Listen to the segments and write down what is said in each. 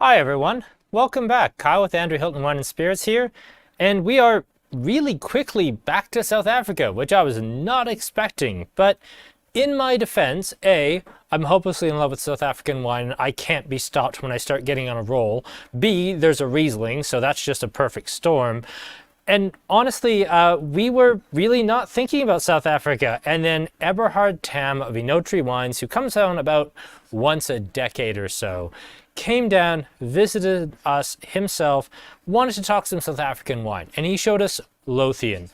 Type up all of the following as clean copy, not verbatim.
Hi everyone, welcome back. Kyle with Andrew Hilton Wine and Spirits here, and we are really quickly back to South Africa, which I was not expecting. But in my defense, A, I'm hopelessly in love with South African wine and I can't be stopped when I start getting on a roll. B, there's a Riesling, so that's just a perfect storm. And honestly, we were really not thinking about South Africa. And then Eberhard Tam of Inotri Wines, who comes down about once a decade or so, came down, visited us himself, wanted to talk some South African wine. And he showed us Lothian.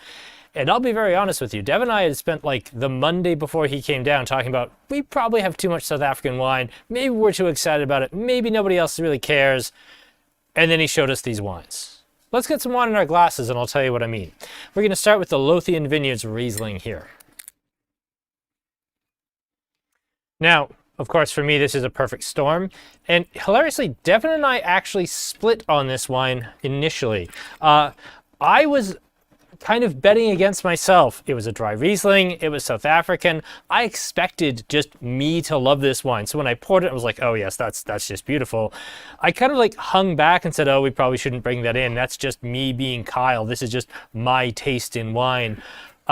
And I'll be very honest with you, Dev and I had spent like the Monday before he came down talking about, we probably have too much South African wine. Maybe we're too excited about it. Maybe nobody else really cares. And then he showed us these wines. Let's get some wine in our glasses and I'll tell you what I mean. We're going to start with the Lothian Vineyards Riesling here. Now, of course, for me, this is a perfect storm. And hilariously, Devin and I actually split on this wine initially. I was kind of betting against myself. It was a dry Riesling, it was South African. I expected just me to love this wine. So when I poured it, I was like, oh yes, that's just beautiful. I kind of like hung back and said, oh, we probably shouldn't bring that in. That's just me being Kyle. This is just my taste in wine.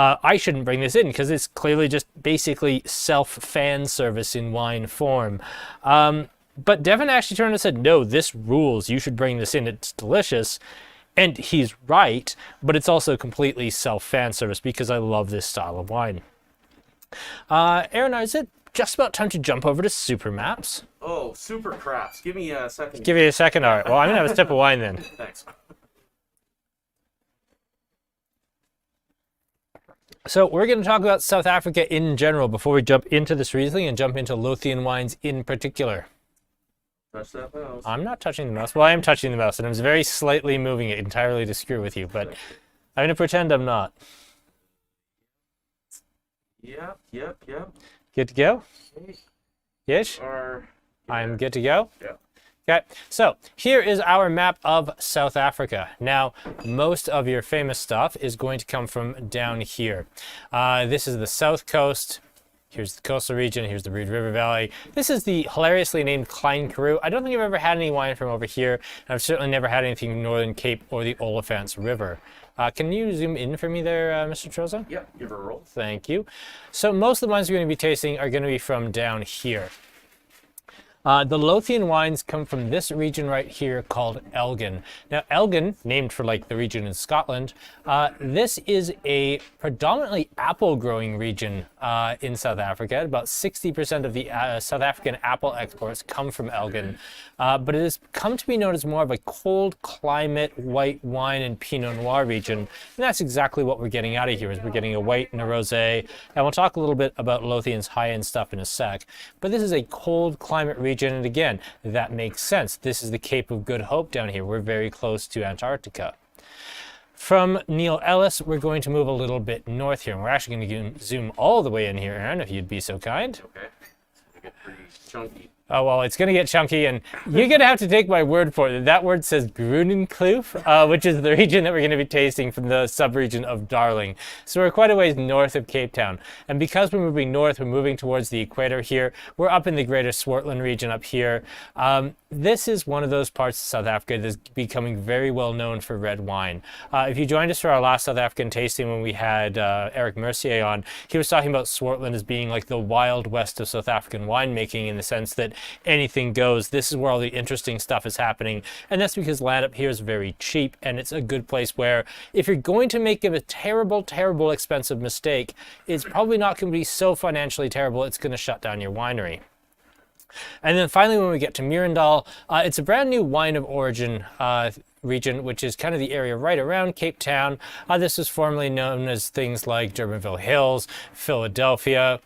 I shouldn't bring this in because it's clearly just basically self-fan service in wine form. But Devin actually turned and said, no, this rules. You should bring this in. It's delicious. And he's right, but it's also completely self-fan service because I love this style of wine. Aaron, is it just about time to jump over to Super Maps? Oh, super craps. Give me a second. Give you a second? All right. Well, I'm going to have a sip of wine then. Thanks. So we're going to talk about South Africa in general before we jump into this Riesling and jump into Lothian wines in particular. Touch that mouse. I'm not touching the mouse. Well, I am touching the mouse, and I'm very slightly moving it entirely to screw with you, but I'm going to pretend I'm not. Yep. Good to go? Yes? Yeah. I'm good to go? Yeah. Okay, so here is our map of South Africa. Now, most of your famous stuff is going to come from down here. This is the south coast. Here's the coastal region. Here's the Reed River Valley. This is the hilariously named Klein Karoo. I don't think I've ever had any wine from over here. And I've certainly never had anything from Northern Cape or the Olifants River. Can you zoom in for me there, Mr. Troza? Yep, give her a roll. Thank you. So most of the wines we're going to be tasting are going to be from down here. The Lothian wines come from this region right here called Elgin. Now, Elgin, named for like the region in Scotland, this is a predominantly apple growing region in South Africa. About 60% of the South African apple exports come from Elgin. But it has come to be known as more of a cold climate white wine and Pinot Noir region. And that's exactly what we're getting out of here, is we're getting a white and a rosé. And we'll talk a little bit about Lothian's high-end stuff in a sec. But this is a cold climate region. And again, that makes sense. This is the Cape of Good Hope down here. We're very close to Antarctica. From Neil Ellis, we're going to move a little bit north here. And we're actually going to zoom all the way in here, Aaron, if you'd be so kind. Okay. It's going to get pretty chunky. Oh, well, it's going to get chunky, and you're going to have to take my word for it. That word says Groenekloof, which is the region that we're going to be tasting from the sub-region of Darling. So we're quite a ways north of Cape Town. And because we're moving north, we're moving towards the equator here. We're up in the greater Swartland region up here. This is one of those parts of South Africa that's becoming very well known for red wine. If you joined us for our last South African tasting when we had Eric Mercier on, he was talking about Swartland as being like the wild west of South African winemaking in the sense that anything goes. This is where all the interesting stuff is happening. And that's because land up here is very cheap, and it's a good place where if you're going to make a terrible, terrible expensive mistake, it's probably not going to be so financially terrible it's going to shut down your winery. And then finally, when we get to Meerendal, it's a brand new wine of origin region, which is kind of the area right around Cape Town. This was formerly known as things like Durbanville Hills, Philadelphia,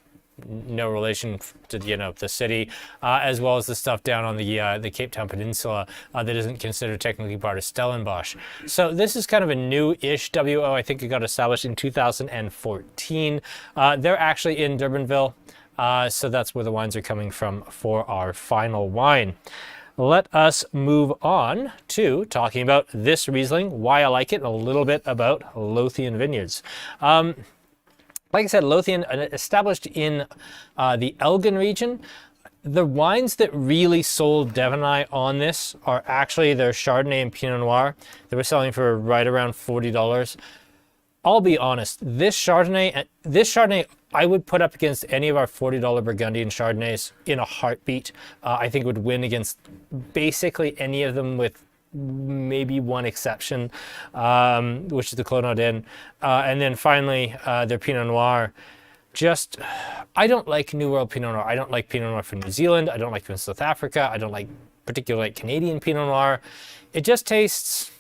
no relation to the city, as well as the stuff down on the Cape Town Peninsula that isn't considered technically part of Stellenbosch. So this is kind of a new-ish WO. I think it got established in 2014. They're actually in Durbanville, so that's where the wines are coming from for our final wine. Let us move on to talking about this Riesling, why I like it, and a little bit about Lothian Vineyards. Like I said, Lothian established in the Elgin region. The wines that really sold Dev and I on this are actually their Chardonnay and Pinot Noir. They were selling for right around $40. I'll be honest, this Chardonnay, I would put up against any of our $40 Burgundian Chardonnays in a heartbeat. I think it would win against basically any of them with maybe one exception, which is the Clos Nardin. And then finally, their Pinot Noir. I don't like New World Pinot Noir. I don't like Pinot Noir from New Zealand. I don't like from South Africa. I don't like particularly Canadian Pinot Noir. It just tastes,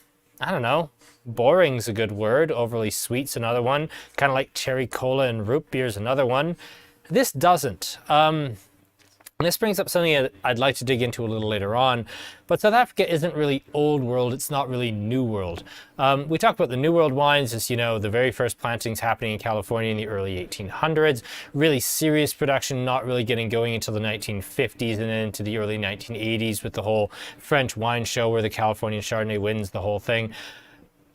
I don't know, boring's a good word. Overly sweet's another one. Kind of like cherry cola and root beer's another one. This doesn't. This brings up something that I'd like to dig into a little later on, but South Africa isn't really old world, it's not really new world. We talk about the new world wines as, the very first plantings happening in California in the early 1800s, really serious production not really getting going until the 1950s and then into the early 1980s with the whole French wine show where the Californian Chardonnay wins the whole thing.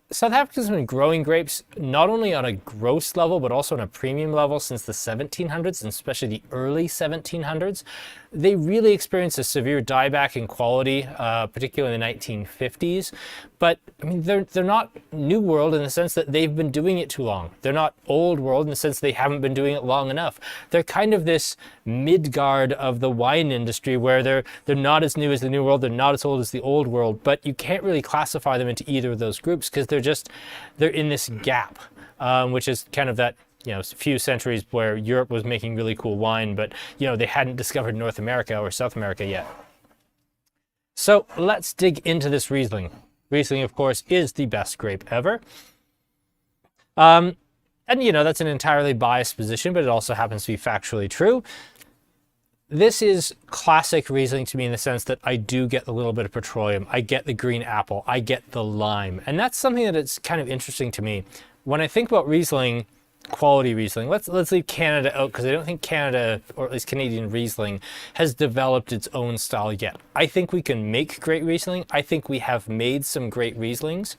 South Africa's been growing grapes not only on a gross level, but also on a premium level since the 1700s, and especially the early 1700s. They really experienced a severe dieback in quality, particularly in the 1950s. But I mean, they're not new world in the sense that they've been doing it too long. They're not old world in the sense they haven't been doing it long enough. They're kind of this Midgard of the wine industry where they're not as new as the new world, they're not as old as the old world, but you can't really classify them into either of those groups because they're in this gap, which is kind of that few centuries where Europe was making really cool wine, but they hadn't discovered North America or South America yet. So let's dig into this Riesling. Riesling, of course, is the best grape ever. And that's an entirely biased position, but it also happens to be factually true. This is classic Riesling to me in the sense that I do get a little bit of petroleum. I get the green apple. I get the lime. And that's something that it's kind of interesting to me. When I think about Riesling, quality Riesling, let's leave Canada out because I don't think Canada, or at least Canadian Riesling, has developed its own style yet. I think we can make great Riesling. I think we have made some great Rieslings.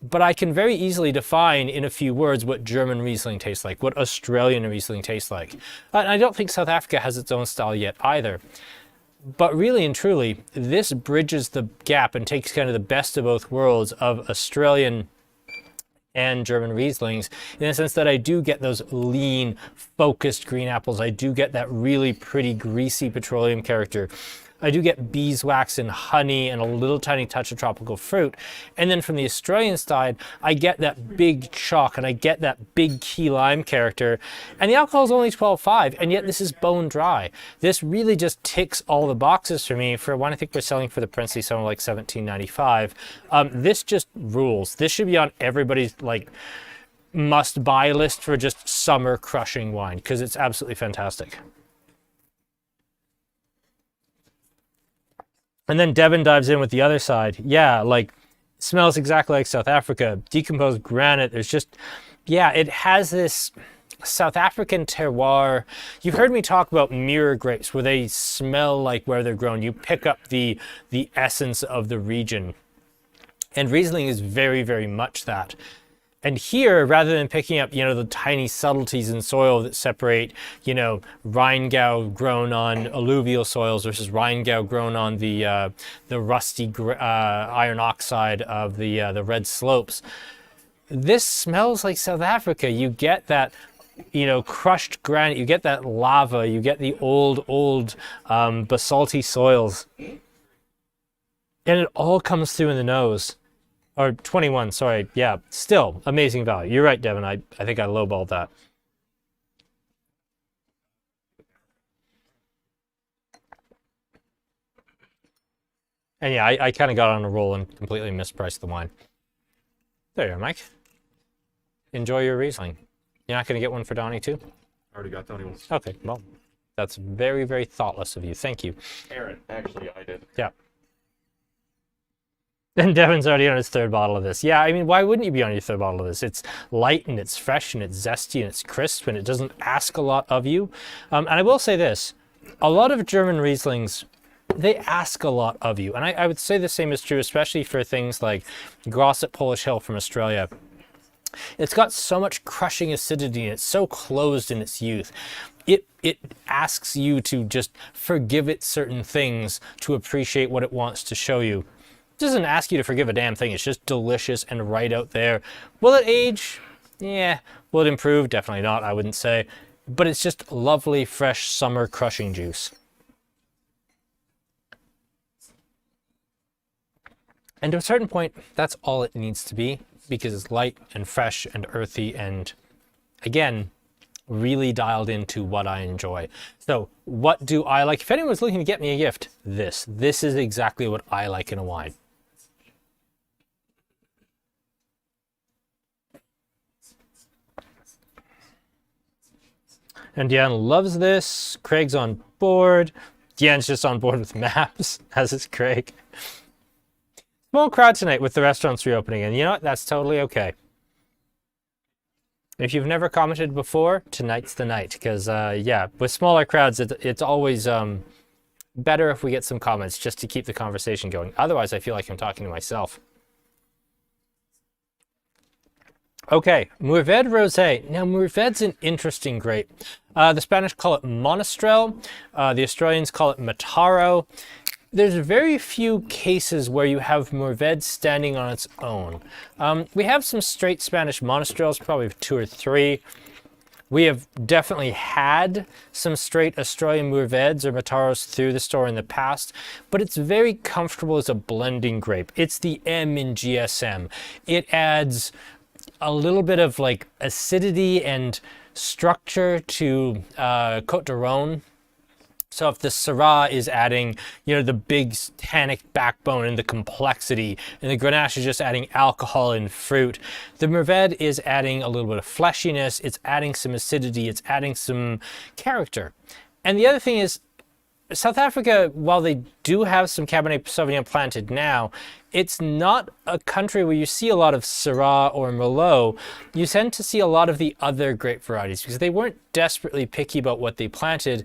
But I can very easily define in a few words what German Riesling tastes like, what Australian Riesling tastes like. And I don't think South Africa has its own style yet either. But really and truly, this bridges the gap and takes kind of the best of both worlds of Australian and German Rieslings in the sense that I do get those lean, focused green apples. I do get that really pretty, greasy petroleum character. I do get beeswax and honey and a little tiny touch of tropical fruit. And then from the Australian side, I get that big chalk and I get that big key lime character. And the alcohol is only 12.5, and yet this is bone dry. This really just ticks all the boxes for me for one I think we're selling for the princely somewhere like $17.95. This just rules. This should be on everybody's must buy list for just summer crushing wine because it's absolutely fantastic. And then Devin dives in with the other side. Yeah, smells exactly like South Africa. Decomposed granite. There's just, it has this South African terroir. You've heard me talk about mirror grapes where they smell like where they're grown. You pick up the essence of the region. And Riesling is very, very much that. And here, rather than picking up, the tiny subtleties in soil that separate, Rheingau grown on alluvial soils versus Rheingau grown on the rusty iron oxide of the red slopes, this smells like South Africa. You get that, crushed granite. You get that lava. You get the old basalty soils, and it all comes through in the nose. Or 21, sorry. Yeah, still amazing value. You're right, Devin. I think I lowballed that. And yeah, I kind of got on a roll and completely mispriced the wine. There you are, Mike. Enjoy your Riesling. You're not going to get one for Donnie too? Already got Donnie one. Okay, well, that's very, very thoughtless of you. Thank you. Aaron, actually, I did. Yeah. And Devin's already on his third bottle of this. Yeah, I mean, why wouldn't you be on your third bottle of this? It's light and it's fresh and it's zesty and it's crisp and it doesn't ask a lot of you. And I will say this, a lot of German Rieslings, they ask a lot of you. And I would say the same is true, especially for things like Gros at Polish Hill from Australia. It's got so much crushing acidity and it's so closed in its youth. it asks you to just forgive it certain things to appreciate what it wants to show you. It doesn't ask you to forgive a damn thing. It's just delicious and right out there. Will it age? Yeah. Will it improve? Definitely not, I wouldn't say. But it's just lovely, fresh summer crushing juice. And to a certain point, that's all it needs to be, because it's light and fresh and earthy and, again, really dialed into what I enjoy. So what do I like? If anyone's looking to get me a gift, this is exactly what I like in a wine. And Deanne loves this. Craig's on board. Deanne's just on board with maps, as is Craig. Small crowd tonight with the restaurants reopening, and you know what? That's totally okay. If you've never commented before, tonight's the night, because yeah, with smaller crowds, it's always better if we get some comments just to keep the conversation going. Otherwise, I feel like I'm talking to myself. Okay, Mourvedre Rosé. Now, Mourvedre's an interesting grape. The Spanish call it Monastrell. The Australians call it Mataro. There's very few cases where you have Mourvedre standing on its own. We have some straight Spanish Monastrells, probably 2 or 3. We have definitely had some straight Australian Mourvedres or Mataros through the store in the past, but it's very comfortable as a blending grape. It's the M in GSM. It adds a little bit of like acidity and structure to Côte de Rhône. So if the Syrah is adding, you know, the big tannic backbone and the complexity, and the Grenache is just adding alcohol and fruit, the Mourvedre is adding a little bit of fleshiness, it's adding some acidity, it's adding some character. And the other thing is, South Africa, while they do have some Cabernet Sauvignon planted now, it's not a country where you see a lot of Syrah or Merlot. You tend to see a lot of the other grape varieties because they weren't desperately picky about what they planted,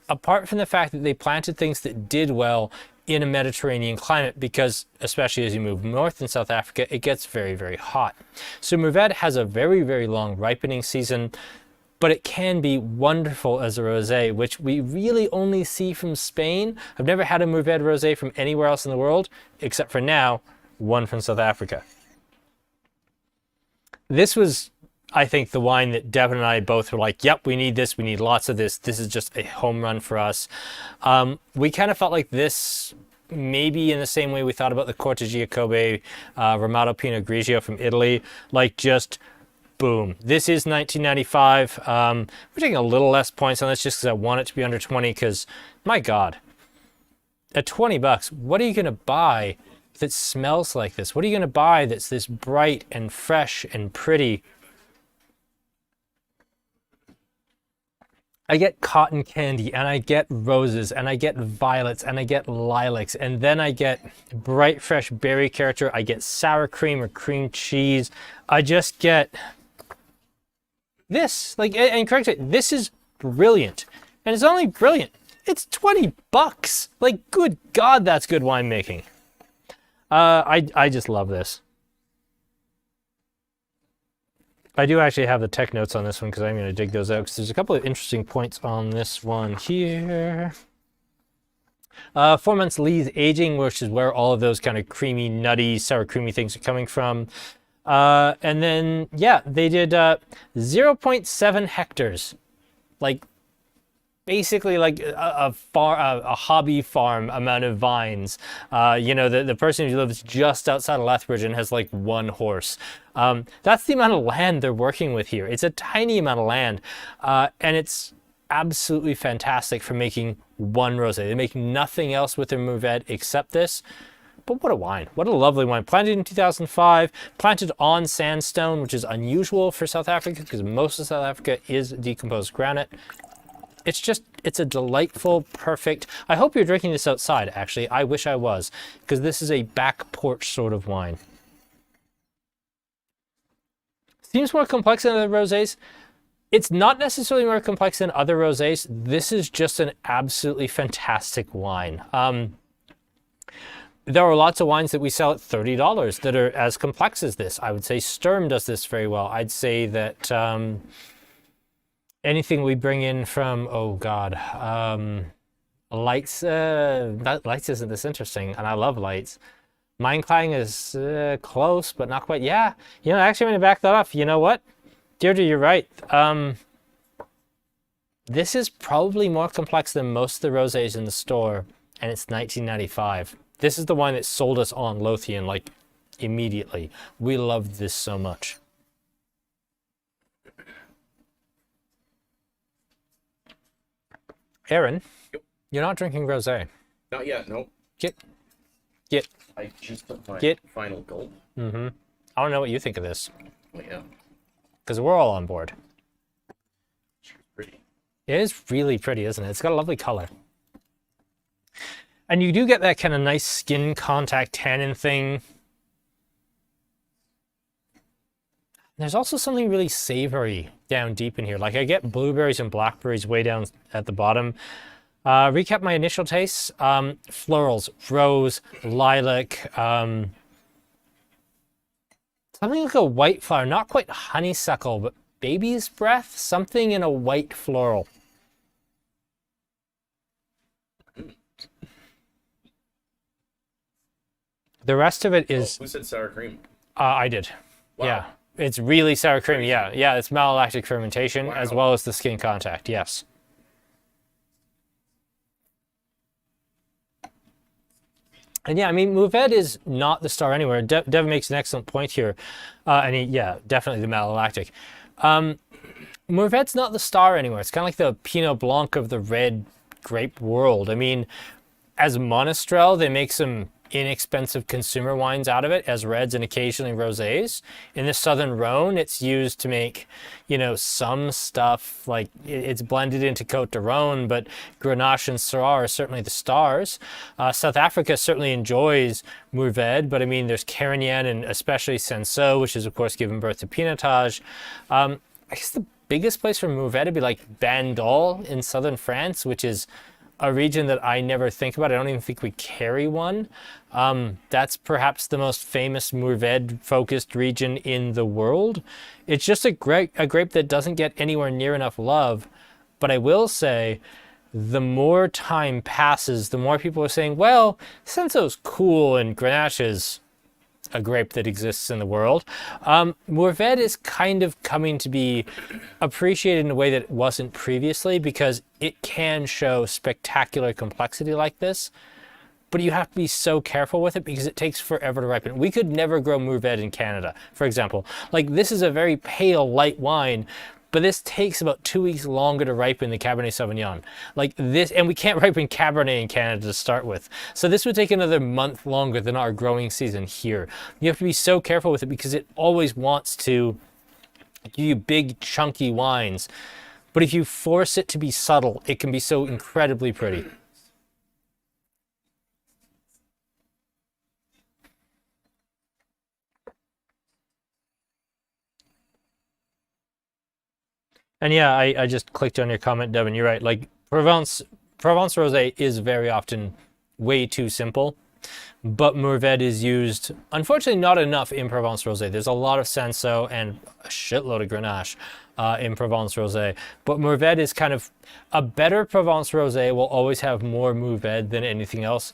apart from the fact that they planted things that did well in a Mediterranean climate, because especially as you move north in South Africa, it gets very, very hot. So Mourvedre has a very, very long ripening season, but it can be wonderful as a rosé, which we really only see from Spain. I've never had a Mourvedre rosé from anywhere else in the world, except for now, one from South Africa. This was, I think, the wine that Devin and I both were like, yep, we need this, we need lots of this. This is just a home run for us. We kind of felt like this, maybe in the same way we thought about the Corte Giacobbe Ramato Pinot Grigio from Italy, like just boom. This is 1995. We're taking a little less points on this just because I want it to be under 20, because my God, at 20 bucks, what are you going to buy that smells like this? What are you going to buy that's this bright and fresh and pretty? I get cotton candy, and I get roses, and I get violets, and I get lilacs, and then I get bright, fresh berry character. I get sour cream or cream cheese. I just get this. Like, and correct it, this is brilliant. And it's only brilliant. It's 20 bucks. Like, good God, that's good winemaking. I just love this. I do actually have the tech notes on this one because I'm going to dig those out, because there's a couple of interesting points on this one here. 4 months lees aging, which is where all of those kind of creamy, nutty, sour creamy things are coming from. And then, yeah, they did 0.7 hectares. Like, basically like a hobby farm amount of vines. You know, the person who lives just outside of Lethbridge and has like 1 horse. That's the amount of land they're working with here. It's a tiny amount of land, and it's absolutely fantastic for making one rosé. They make nothing else with their Mourvedre except this. But what a wine. What a lovely wine. Planted in 2005, planted on sandstone, which is unusual for South Africa because most of South Africa is decomposed granite. It's a delightful, perfect. I hope you're drinking this outside, actually. I wish I was, because this is a back porch sort of wine. Seems more complex than other rosés. It's not necessarily more complex than other rosés. This is just an absolutely fantastic wine. There are lots of wines that we sell at $30 that are as complex as this. I would say Sturm does this very well. I'd say that anything we bring in from, oh God, lights, lights isn't this interesting, and I love lights. Mind Clang is close, but not quite. Yeah, actually, I'm going to back that off. You know what? Deirdre, you're right. This is probably more complex than most of the rosés in the store, and it's 1995. This is the wine that sold us on Lothian, like, immediately. We loved this so much. Aaron, you're not drinking rosé. Not yet, nope. Get. I just took my Get. final gulp. I don't know what you think of this, Oh, yeah. because we're all on board. It's pretty. It is really pretty, isn't it? It's got a lovely color. And you do get that kind of nice skin contact tannin thing. There's also something really savory down deep in here. Like, I get blueberries and blackberries way down at the bottom. Recap my initial tastes. Florals, rose, lilac, something like a white flower, not quite honeysuckle, but baby's breath, something in a white floral. The rest of it is... who said sour cream? I did. Wow. Yeah. It's really sour cream. Yeah. It's malolactic fermentation as well as the skin contact. Yes. And yeah, I mean, Mourvedre is not the star anywhere. Devin makes an excellent point here. Definitely the malolactic. Mourvedre's not the star anywhere. It's kind of like the Pinot Blanc of the red grape world. I mean, as Monastrell, they make some inexpensive consumer wines out of it as reds and occasionally rosés. In the Southern Rhone, it's used to make, some stuff like it's blended into Côte de Rhône, but Grenache and Syrah are certainly the stars. South Africa certainly enjoys Mourvedre, but I mean, there's Carignan and especially Cinsault, which is of course given birth to Pinotage. I guess the biggest place for Mourvedre would be like Bandol in southern France, which is a region that I never think about. I don't even think we carry one. That's perhaps the most famous Mourvedre-focused region in the world. It's just a grape that doesn't get anywhere near enough love. But I will say, the more time passes, the more people are saying, well, Cinsault's cool and Grenache is a grape that exists in the world. Mourvedre is kind of coming to be appreciated in a way that it wasn't previously because it can show spectacular complexity like this, but you have to be so careful with it because it takes forever to ripen. We could never grow Mourvedre in Canada, for example. Like, this is a very pale, light wine, but this takes about 2 weeks longer to ripen than Cabernet Sauvignon. Like this, and we can't ripen Cabernet in Canada to start with. So this would take another month longer than our growing season here. You have to be so careful with it because it always wants to give you big, chunky wines. But if you force it to be subtle, it can be so incredibly pretty. And yeah, I just clicked on your comment, Devin. You're right. Like Provence Rosé is very often way too simple, but Mourvedre is used, unfortunately, not enough in Provence Rosé. There's a lot of Cinsault and a shitload of Grenache in Provence Rosé, but Mourvedre is kind of a better Provence Rosé will always have more Mourvedre than anything else.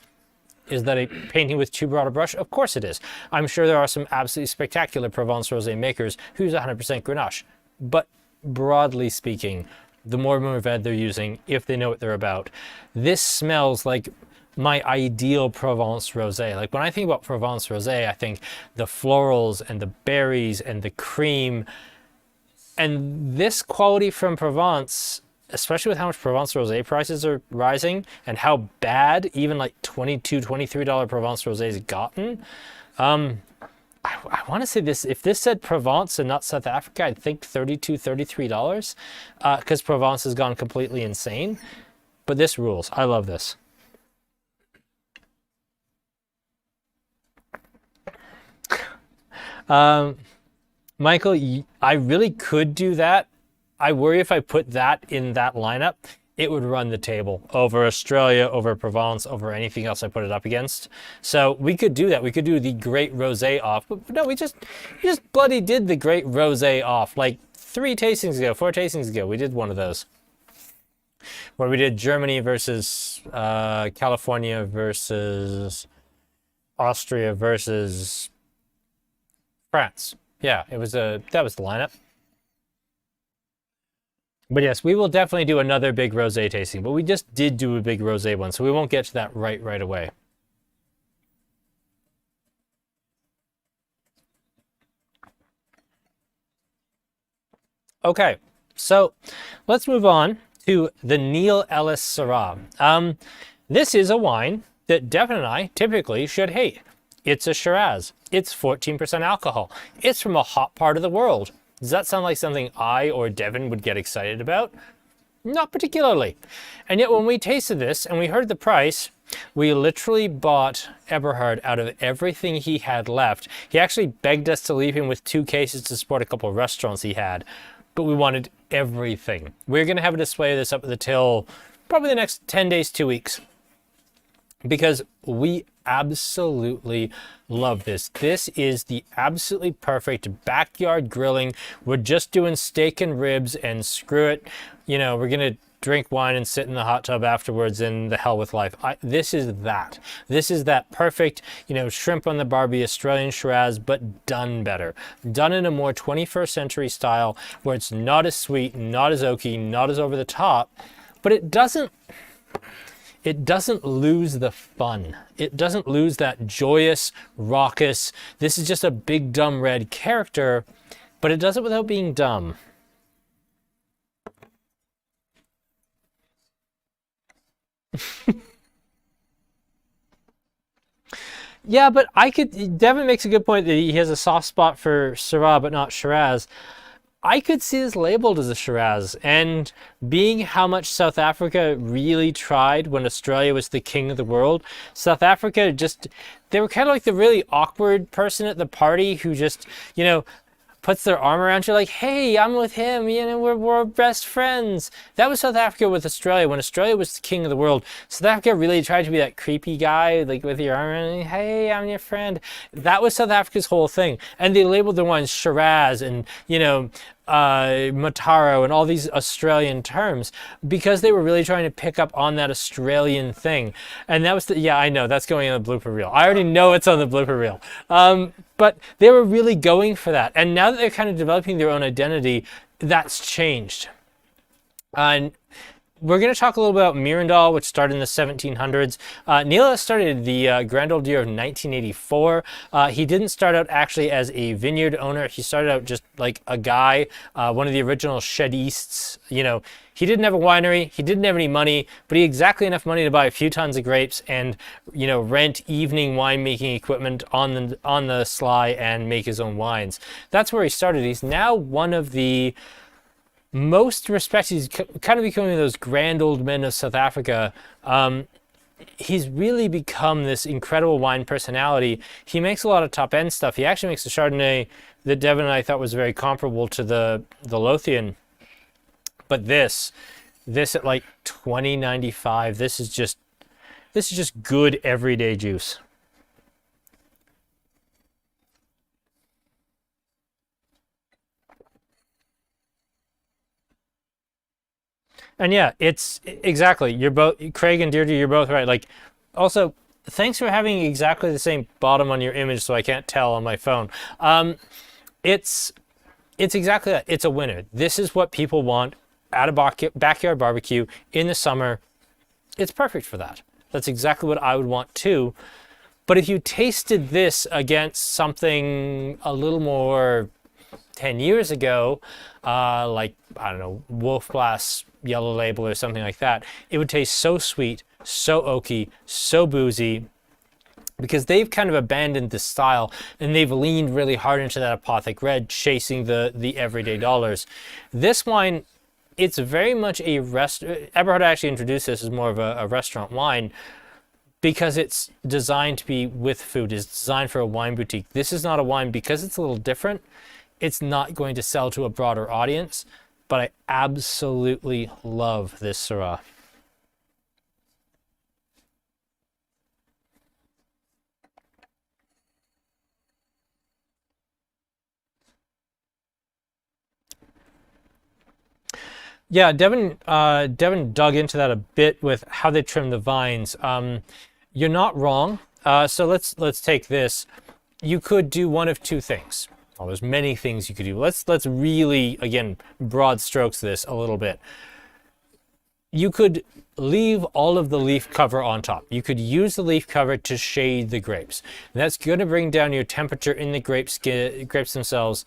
Is that a painting with too broad a brush? Of course it is. I'm sure there are some absolutely spectacular Provence Rosé makers who's 100% Grenache, but broadly speaking, the more Mourvedre they're using, if they know what they're about. This smells like my ideal Provence Rosé. Like when I think about Provence Rosé, I think the florals and the berries and the cream. And this quality from Provence, especially with how much Provence Rosé prices are rising and how bad even like $22, $23 Provence Rosé has gotten, I want to say this, if this said Provence and not South Africa, I'd think $32, $33 because Provence has gone completely insane. But this rules. I love this. Michael, I really could do that. I worry if I put that in that lineup, it would run the table over Australia, over Provence, over anything else I put it up against. So we could do that. We could do the Great Rosé off. But no, we just bloody did the Great Rosé off like 4 tastings ago, we did one of those. Where we did Germany versus California versus Austria versus France. Yeah, that was the lineup. But yes, we will definitely do another big rosé tasting, but we just did do a big rosé one, so we won't get to that right away. Okay, so let's move on to the Neil Ellis Syrah. This is a wine that Devin and I typically should hate. It's a Shiraz. It's 14% alcohol. It's from a hot part of the world. Does that sound like something I or Devin would get excited about? Not particularly. And yet when we tasted this and we heard the price, we literally bought Eberhard out of everything he had left. He actually begged us to leave him with 2 cases to support a couple of restaurants he had, but we wanted everything. We're going to have a display of this up at the till probably the next 10 days, 2 weeks, because we absolutely love this. This is the absolutely perfect backyard grilling. We're just doing steak and ribs and screw it. You know, we're going to drink wine and sit in the hot tub afterwards and the hell with life. This is that. This is that perfect, you know, shrimp on the barbie Australian Shiraz, but done better. Done in a more 21st century style where it's not as sweet, not as oaky, not as over the top, but it doesn't lose the fun. It doesn't lose that joyous, raucous, this is just a big dumb red character, but it does it without being dumb. Yeah, but Devin makes a good point that he has a soft spot for Syrah, but not Shiraz. I could see this labeled as a Shiraz, and being how much South Africa really tried when Australia was the king of the world, South Africa they were kind of like the really awkward person at the party who just, you know, puts their arm around you like, hey, I'm with him, you know, we're best friends. That was South Africa with Australia. When Australia was the king of the world, South Africa really tried to be that creepy guy, like with your arm around, hey, I'm your friend. That was South Africa's whole thing. And they labeled their wines Shiraz and, you know, Mataro and all these Australian terms because they were really trying to pick up on that Australian thing. And that was yeah, I know, that's going on the blooper reel. I already know it's on the blooper reel. But they were really going for that. And now that they're kind of developing their own identity, that's changed. And we're going to talk a little bit about Meerendal, which started in the 1700s. Neil started the grand old year of 1984. He didn't start out actually as a vineyard owner. He started out just like a guy, one of the original shedists. You know, he didn't have a winery. He didn't have any money, but he had exactly enough money to buy a few tons of grapes and, you know, rent evening winemaking equipment on the sly and make his own wines. That's where he started. He's now one of the most respected. He's kind of becoming those grand old men of South Africa. He's really become this incredible wine personality. He makes a lot of top end stuff. He actually makes a Chardonnay that Devin and I thought was very comparable to the Lothian. But this at like $20.95, this is just good everyday juice. And yeah, it's exactly, you're both, Craig and Deirdre, you're both right. Like, also, thanks for having exactly the same bottom on your image so I can't tell on my phone. It's exactly that. It's a winner. This is what people want at a backyard barbecue in the summer. It's perfect for that. That's exactly what I would want too. But if you tasted this against something a little more 10 years ago, like, I don't know, Wolf Blass Yellow Label or something like that, it would taste so sweet, so oaky, so boozy, because they've kind of abandoned the style and they've leaned really hard into that Apothic Red, chasing the everyday dollars. This wine, it's very much a Eberhard actually introduced this as more of a restaurant wine because it's designed to be with food. It's designed for a wine boutique. This is not a wine because it's a little different. It's not going to sell to a broader audience, but I absolutely love this Syrah. Yeah, Devin dug into that a bit with how they trim the vines. You're not wrong. So let's take this. You could do one of two things. Well, there's many things you could do. Let's really, again, broad strokes this a little bit. You could leave all of the leaf cover on top. You could use the leaf cover to shade the grapes. And that's going to bring down your temperature in the grapes themselves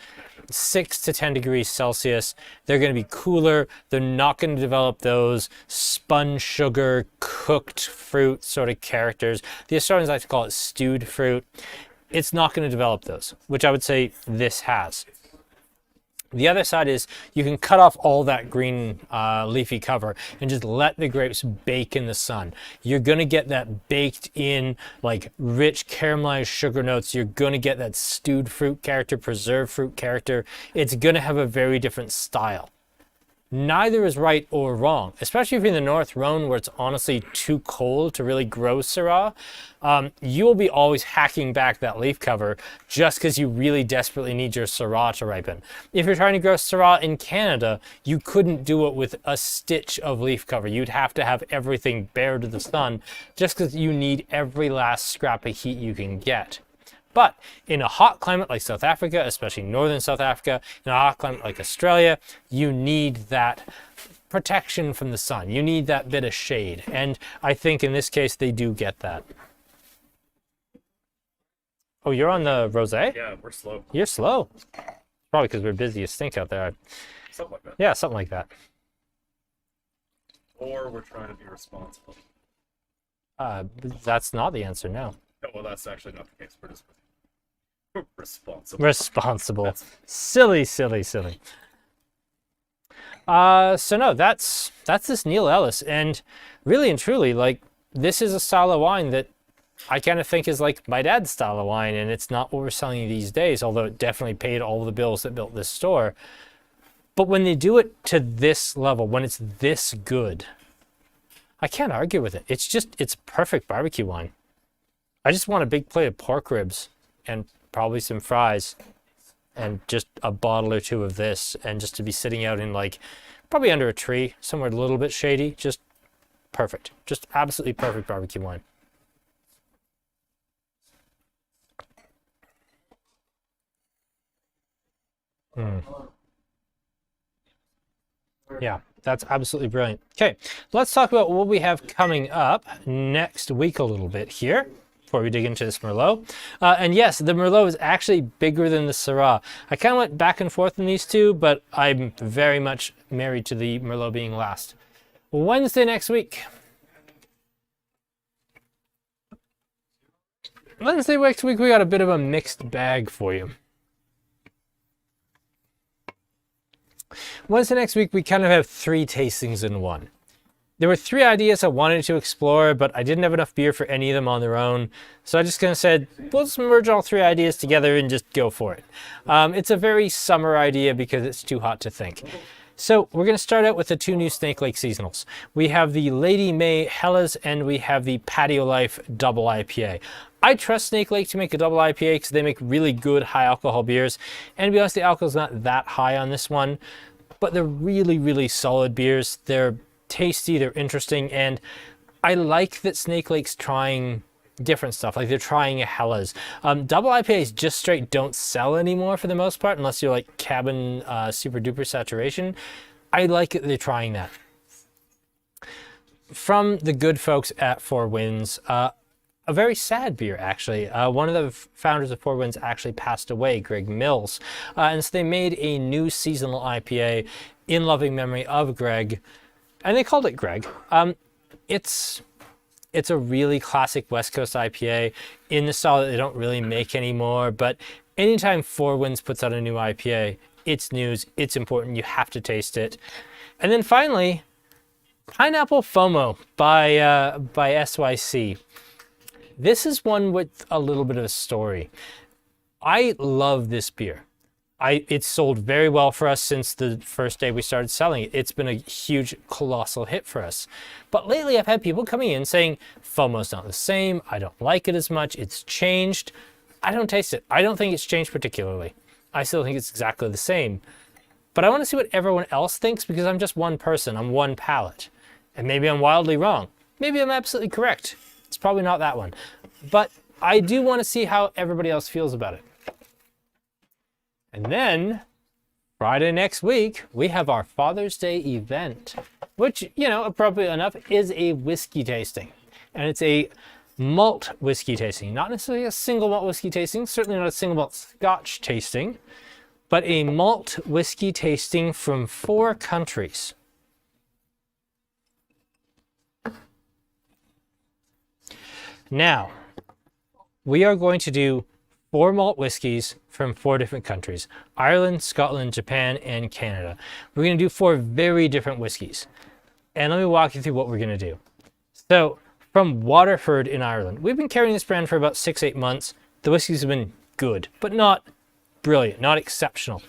6 to 10 degrees Celsius. They're going to be cooler. They're not going to develop those spun sugar, cooked fruit sort of characters. The Australians like to call it stewed fruit. It's not going to develop those, which I would say this has. The other side is you can cut off all that green leafy cover and just let the grapes bake in the sun. You're going to get that baked in, like rich caramelized sugar notes. You're going to get that stewed fruit character, preserved fruit character. It's going to have a very different style. Neither is right or wrong, especially if you're in the North Rhone where it's honestly too cold to really grow Syrah. You will be always hacking back that leaf cover just because you really desperately need your Syrah to ripen. If you're trying to grow Syrah in Canada, you couldn't do it with a stitch of leaf cover. You'd have to have everything bare to the sun just because you need every last scrap of heat you can get. But in a hot climate like South Africa, especially northern South Africa, in a hot climate like Australia, you need that protection from the sun. You need that bit of shade. And I think in this case, they do get that. Oh, you're on the Rosé? Yeah, we're slow. You're slow. Probably because we're busy as stink out there. Something like that. Yeah, something like that. Or we're trying to be responsible. That's not the answer, no. No, well, that's actually not the case. We're just responsible. Responsible. That's... Silly. So no, that's this Neil Ellis, and really and truly, like, this is a style of wine that I kind of think is like my dad's style of wine, and it's not what we're selling these days, although it definitely paid all the bills that built this store. But when they do it to this level, when it's this good, I can't argue with it. It's perfect barbecue wine. I just want a big plate of pork ribs and probably some fries and just a bottle or two of this, and just to be sitting out in, like, probably under a tree, somewhere a little bit shady. Just perfect. Just absolutely perfect barbecue wine. Yeah, that's absolutely brilliant. Okay, let's talk about what we have coming up next week a little bit here before we dig into this Merlot. And yes, the Merlot is actually bigger than the Syrah. I kind of went back and forth in these two, but I'm very much married to the Merlot being last. Wednesday next week. Wednesday next week, we got a bit of a mixed bag for you. Wednesday next week, we kind of have 3 tastings in one. There were 3 ideas I wanted to explore, but I didn't have enough beer for any of them on their own. So I just kind of said, let's merge all 3 ideas together and just go for it. It's a very summer idea because it's too hot to think. So we're going to start out with the 2 new Snake Lake seasonals. We have the Lady May Hellas and we have the Patio Life Double IPA. I trust Snake Lake to make a double IPA because they make really good high alcohol beers. And to be honest, the alcohol's not that high on this one, but they're really, really solid beers. They're tasty, they're interesting, and I like that Snake Lake's trying different stuff. Like, they're trying a Hellas. Double IPAs just straight don't sell anymore for the most part, unless you're like cabin super duper saturation. I like that they're trying that. From the good folks at Four Winds, a very sad beer, actually. One of the founders of Four Winds actually passed away, Greg Mills. And so they made a new seasonal IPA in loving memory of Greg, and they called it Greg. It's a really classic West Coast IPA in the style that they don't really make anymore, but anytime Four Winds puts out a new IPA, it's news, it's important, you have to taste it. And then finally, Pineapple FOMO by SYC. This is one with a little bit of a story. I love this beer. It's sold very well for us since the first day we started selling it. It's been a huge, colossal hit for us. But lately I've had people coming in saying, FOMO's not the same, I don't like it as much, it's changed. I don't taste it. I don't think it's changed particularly. I still think it's exactly the same. but I want to see what everyone else thinks because I'm just one person, I'm one palate. And maybe I'm wildly wrong. Maybe I'm absolutely correct. It's probably not that one. But I do want to see how everybody else feels about it. And then Friday next week, we have our Father's Day event, which, you know, appropriate enough, is a whiskey tasting. And it's a malt whiskey tasting, not necessarily a single malt whiskey tasting, certainly not a single malt Scotch tasting, but a malt whiskey tasting from 4 countries. Now, we are going to do 4 malt whiskeys from 4 different countries: Ireland, Scotland, Japan, and Canada. We're going to do 4 very different whiskeys. And let me walk you through what we're going to do. So, from Waterford in Ireland, we've been carrying this brand for about 6-8 months. The whiskeys have been good, but not brilliant, not exceptional.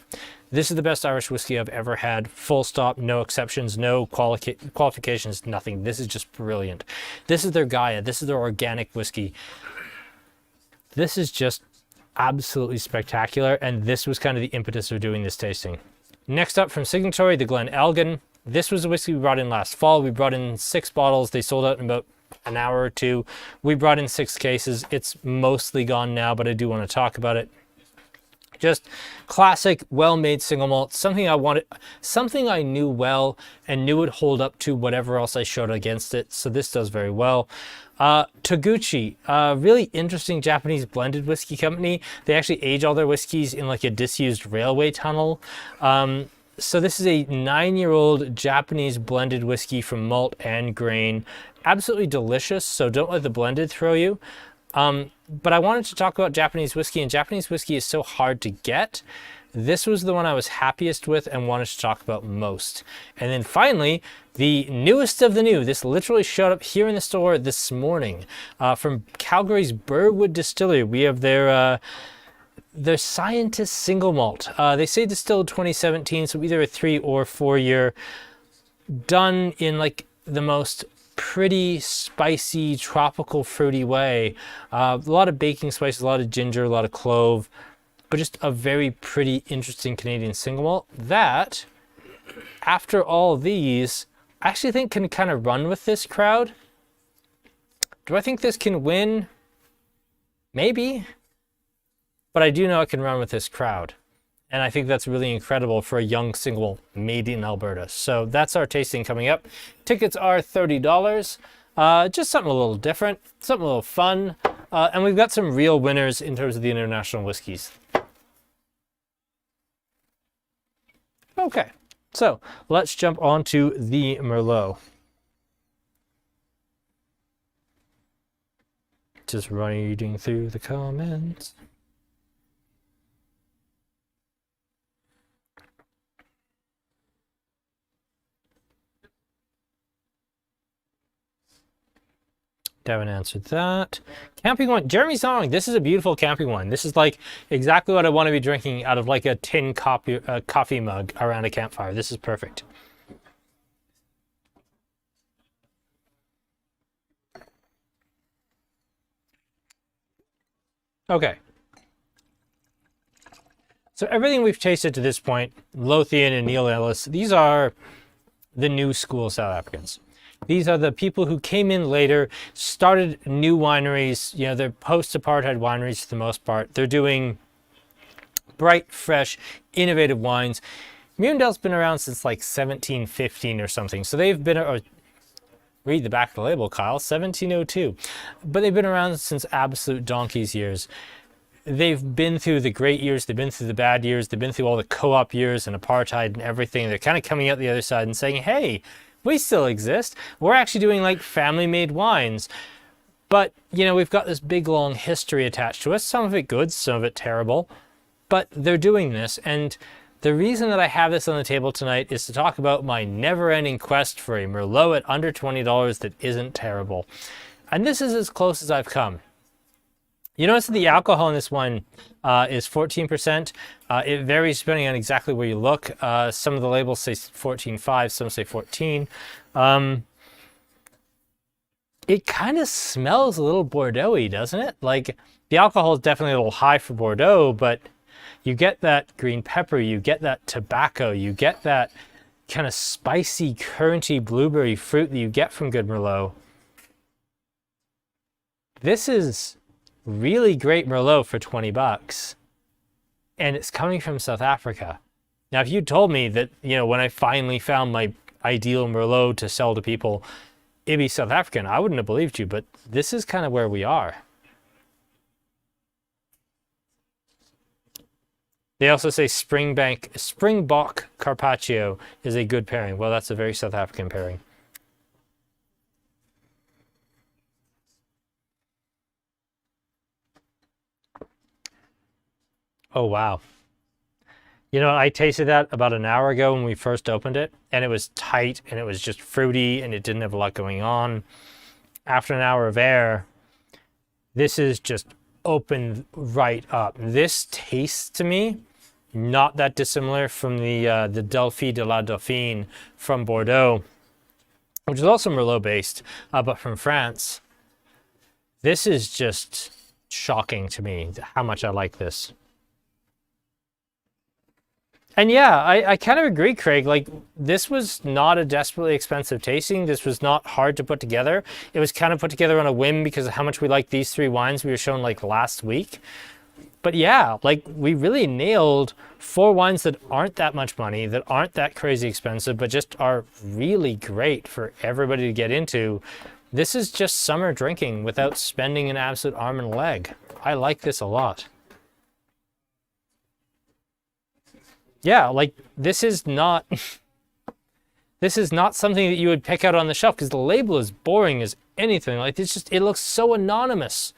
This is the best Irish whiskey I've ever had, full stop, no exceptions, no qualifications, nothing. This is just brilliant. This is their Gaia, this is their organic whiskey. This is just absolutely spectacular, and this was kind of the impetus of doing this tasting. Next up from Signatory, the Glen Elgin. This was a whiskey we brought in last fall. We brought in 6 bottles. They sold out in about an hour or 2. We brought in 6 cases. It's mostly gone now, but I do want to talk about it. Just classic, well-made single malt, something I wanted, something I knew well and knew would hold up to whatever else I showed against it. So this does very well. Toguchi, a really interesting Japanese blended whiskey company. They actually age all their whiskeys in like a disused railway tunnel. So this is a 9-year-old Japanese blended whiskey from malt and grain. Absolutely delicious, so don't let the blended throw you. But I wanted to talk about Japanese whiskey, and Japanese whiskey is so hard to get. This was the one I was happiest with and wanted to talk about most. And then finally, the newest of the new. This literally showed up here in the store this morning from Calgary's Burwood Distillery. We have their Scientist single malt. They say distilled 2017, so either a 3 or 4 year, done in like the most pretty spicy tropical fruity way. A lot of baking spices, a lot of ginger, a lot of clove, but just a very pretty interesting Canadian single malt that, after all these, I actually think can kind of run with this crowd. Do I think this can win? Maybe. But I do know it can run with this crowd. And I think that's really incredible for a young single made in Alberta. So that's our tasting coming up. Tickets are $30. Just something a little different, something a little fun. And we've got some real winners in terms of the international whiskeys. Okay, so let's jump on to the Merlot. Just reading through the comments. Devin answered that. Camping wine. Jeremy Song, this is a beautiful camping wine. This is like exactly what I want to be drinking out of like a tin coffee mug around a campfire. This is perfect. Okay. So everything we've tasted to this point, Lothian and Neil Ellis, these are the new school South Africans. These are the people who came in later, started new wineries. You know, they're post-apartheid wineries for the most part. They're doing bright, fresh, innovative wines. Meerendal's been around since like 1715 or something. So they've been, or read the back of the label, Kyle, 1702. But they've been around since absolute donkey's years. They've been through the great years, they've been through the bad years, they've been through all the co-op years and apartheid and everything. They're kind of coming out the other side and saying, hey, we still exist. We're actually doing like family-made wines. But, you know, we've got this big, long history attached to us. Some of it good, some of it terrible. But they're doing this. And the reason that I have this on the table tonight is to talk about my never-ending quest for a Merlot at under $20 that isn't terrible. And this is as close as I've come. You notice that the alcohol in this wine is 14%. It varies depending on exactly where you look. Some of the labels say 14.5, some say 14. It kind of smells a little Bordeaux-y, doesn't it? Like, the alcohol is definitely a little high for Bordeaux, but You get that green pepper, you get that tobacco, you get that kind of spicy, currenty blueberry fruit that you get from good Merlot. This is really great Merlot for 20 bucks. And it's coming from South Africa. Now, if you told me that, you know, when I finally found my ideal Merlot to sell to people, it'd be South African, I wouldn't have believed you, but this is kind of where we are. They also say Springbok Carpaccio is a good pairing. Well, that's a very South African pairing. Oh, wow. You know, I tasted that about an hour ago when we first opened it, and it was tight, and it was just fruity, and it didn't have a lot going on. After an hour of air, this is just opened right up. This tastes to me not that dissimilar from the Delphi de la Dauphine from Bordeaux, which is also Merlot based, but from France. This is just shocking to me how much I like this. And yeah, I kind of agree, Craig. Like, this was not a desperately expensive tasting. This was not hard to put together. It was kind of put together on a whim because of how much we like these three wines we were shown like last week. But yeah, like, we really nailed 4 wines that aren't that much money, that aren't that crazy expensive, but just are really great for everybody to get into. This is just summer drinking without spending an absolute arm and a leg. I like this a lot. Yeah, like, this is not something that you would pick out on the shelf because the label is boring as anything. Like, it's just, it looks so anonymous,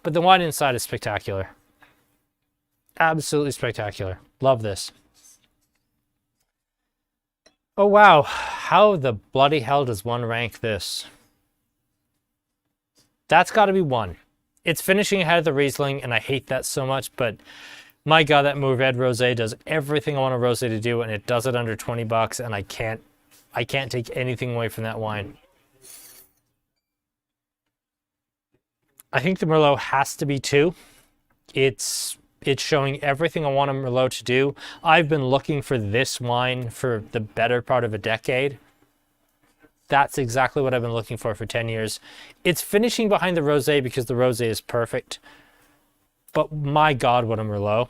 but the wine inside is spectacular. Absolutely spectacular. Love this. Oh wow, how the bloody hell does one rank this? That's got to be 1. It's finishing ahead of the Riesling, and I hate that so much, but my God, that Mourvedre Rosé does everything I want a Rosé to do, and it does it under 20 bucks, and I can't take anything away from that wine. I think the Merlot has to be 2. It's showing everything I want a Merlot to do. I've been looking for this wine for the better part of a decade. That's exactly what I've been looking for 10 years. It's finishing behind the Rosé because the Rosé is perfect. But my God, what a Merlot.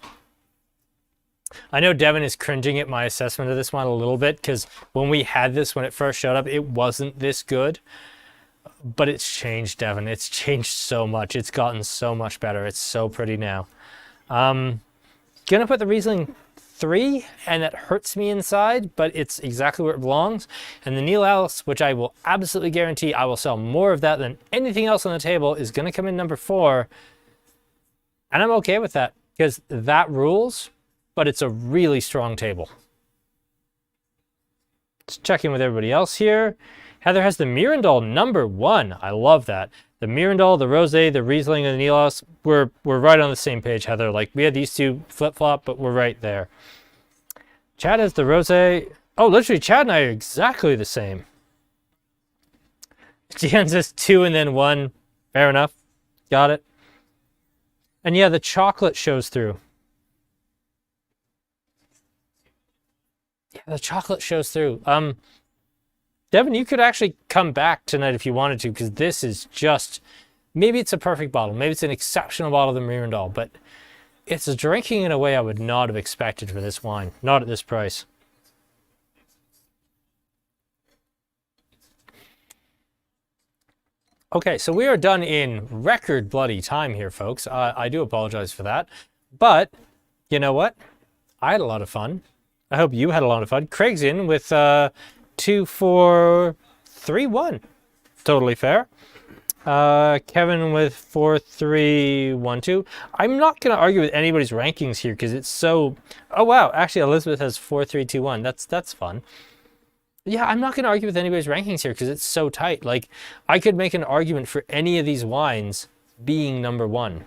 I know Devin is cringing at my assessment of this one a little bit because when we had this, when it first showed up, it wasn't this good. But it's changed, Devin. It's changed so much. It's gotten so much better. It's so pretty now. Gonna put the Riesling 3, and that hurts me inside, but it's exactly where it belongs. And the Neil Ellis, which I will absolutely guarantee I will sell more of that than anything else on the table, is gonna come in number 4. And I'm okay with that because that rules, but it's a really strong table. Let's check in with everybody else here. Heather has the Meerendal number 1. I love that. The Meerendal, the Rosé, the Riesling, and the Nilos, we're right on the same page, Heather. Like, we had these two flip-flop, but we're right there. Chad has the Rosé. Oh, literally, Chad and I are exactly the same. Gian says 2 and then 1. Fair enough. Got it. And yeah, the chocolate shows through. Yeah, the chocolate shows through. Devin, you could actually come back tonight if you wanted to, because this is just, maybe it's a perfect bottle. Maybe it's an exceptional bottle of the Meerendal, but it's drinking in a way I would not have expected for this wine. Not at this price. Okay, so we are done in record bloody time here, folks. I do apologize for that. But you know what? I had a lot of fun. I hope you had a lot of fun. Craig's in with 2, 4, 3, 1. Totally fair. Kevin with 4, 3, 1, 2. I'm not going to argue with anybody's rankings here because it's so... Oh, wow. Actually, Elizabeth has 4, 3, 2, 1. That's fun. Yeah, I'm not going to argue with anybody's rankings here because it's so tight. Like, I could make an argument for any of these wines being number 1.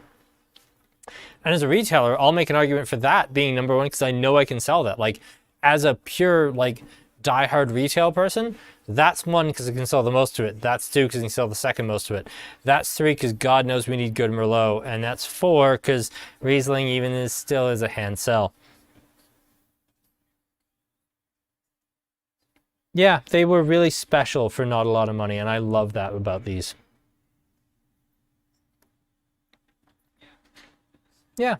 And as a retailer, I'll make an argument for that being number 1 because I know I can sell that. Like, as a pure, like, diehard retail person, that's 1 because it can sell the most to it. That's 2 because it can sell the second most to it. That's 3 because God knows we need good Merlot. And that's 4 because Riesling even still is a hand sell. Yeah, they were really special for not a lot of money, and I love that about these. Yeah.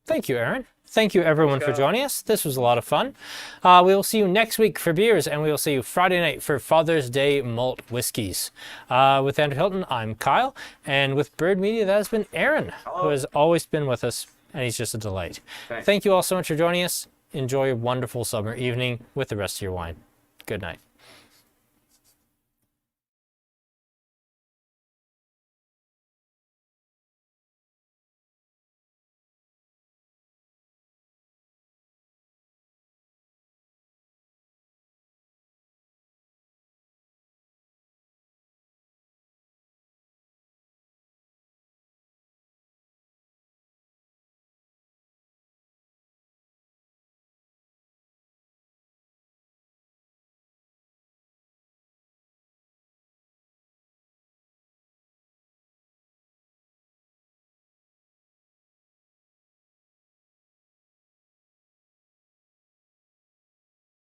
Thank you, Aaron. Thank you, everyone, for joining us. This was a lot of fun. We will see you next week for beers, and we will see you Friday night for Father's Day malt whiskeys. With Andrew Hilton, I'm Kyle, and with Bird Media, that has been Aaron, who has always been with us, and he's just a delight. Thank you all so much for joining us. Enjoy a wonderful summer evening with the rest of your wine. Good night.